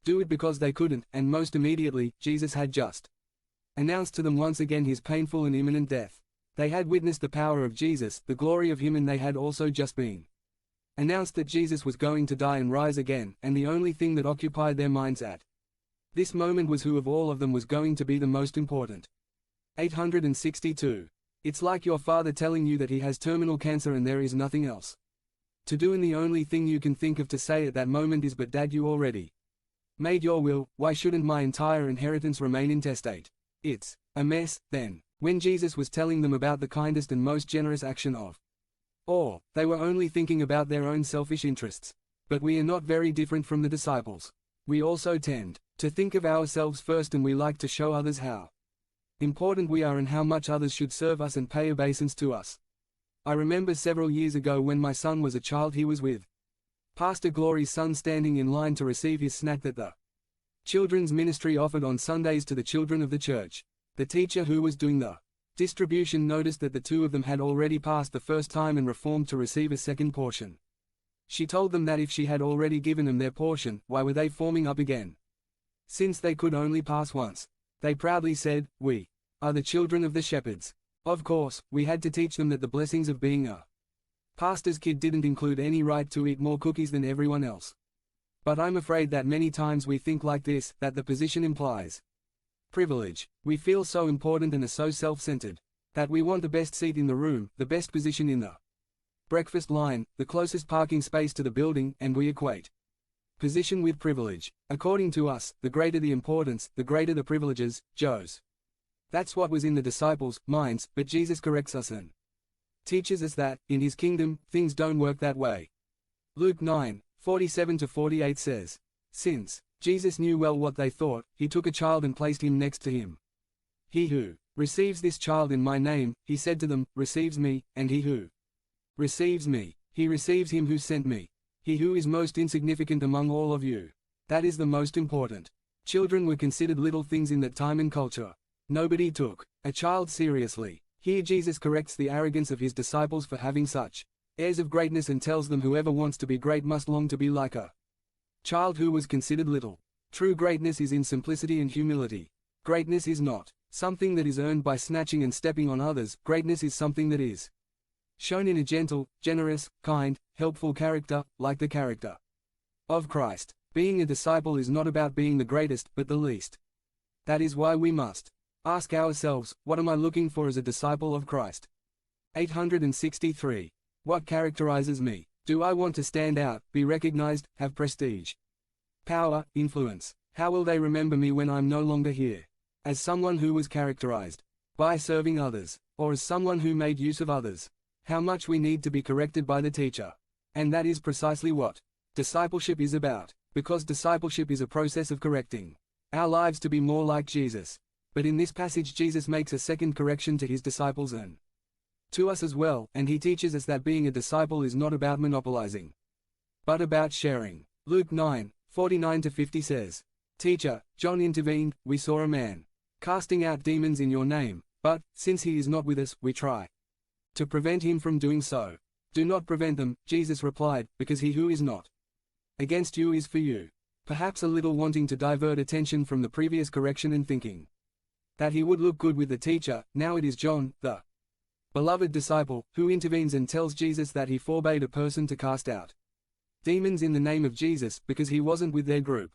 do it because they couldn't, and most immediately, Jesus had just announced to them once again his painful and imminent death. They had witnessed the power of Jesus, the glory of him, and they had also just been announced that Jesus was going to die and rise again, and the only thing that occupied their minds at this moment was who of all of them was going to be the most important. 862. It's like your father telling you that he has terminal cancer and there is nothing else to do, and the only thing you can think of to say at that moment is, "But Dad, you already made your will, why shouldn't my entire inheritance remain intestate?" It's a mess, then. When Jesus was telling them about the kindest and most generous action of all, they were only thinking about their own selfish interests. But we are not very different from the disciples. We also tend to think of ourselves first, and we like to show others how important we are and how much others should serve us and pay obeisance to us. I remember several years ago when my son was a child, he was with Pastor Glory's son standing in line to receive his snack that the children's ministry offered on Sundays to the children of the church. The teacher who was doing the distribution noticed that the two of them had already passed the first time and reformed to receive a second portion. She told them that if she had already given them their portion, why were they forming up again? Since they could only pass once. They proudly said, "We are the children of the shepherds." Of course, we had to teach them that the blessings of being a pastor's kid didn't include any right to eat more cookies than everyone else. But I'm afraid that many times we think like this, that the position implies privilege. We feel so important and are so self-centered that we want the best seat in the room, the best position in the breakfast line, the closest parking space to the building, and we equate position with privilege. According to us, the greater the importance, the greater the privileges, Joe's. That's what was in the disciples' minds, but Jesus corrects us and teaches us that, in his kingdom, things don't work that way. Luke 9:47-48 says, "Since Jesus knew well what they thought, he took a child and placed him next to him. He who receives this child in my name, he said to them, receives me, and he who receives me, he receives him who sent me. He who is most insignificant among all of you, that is the most important." Children were considered little things in that time and culture. Nobody took a child seriously. Here Jesus corrects the arrogance of his disciples for having such airs of greatness and tells them whoever wants to be great must long to be like a child who was considered little. True greatness is in simplicity and humility. Greatness is not something that is earned by snatching and stepping on others. Greatness is something that is shown in a gentle, generous, kind, helpful character, like the character of Christ. Being a disciple is not about being the greatest, but the least. That is why we must ask ourselves, what am I looking for as a disciple of Christ? 863. What characterizes me? Do I want to stand out, be recognized, have prestige, power, influence? How will they remember me when I'm no longer here? As someone who was characterized by serving others, or as someone who made use of others? How much we need to be corrected by the teacher. And that is precisely what discipleship is about, because discipleship is a process of correcting our lives to be more like Jesus. But in this passage Jesus makes a second correction to his disciples and to us as well, and he teaches us that being a disciple is not about monopolizing, but about sharing. Luke 9:49-50 says, "Teacher, John intervened, we saw a man casting out demons in your name, but, since he is not with us, we try to prevent him from doing so." "Do not prevent them," Jesus replied, "because he who is not against you is for you." Perhaps a little wanting to divert attention from the previous correction and thinking that he would look good with the teacher, now it is John, the beloved disciple, who intervenes and tells Jesus that he forbade a person to cast out demons in the name of Jesus, because he wasn't with their group.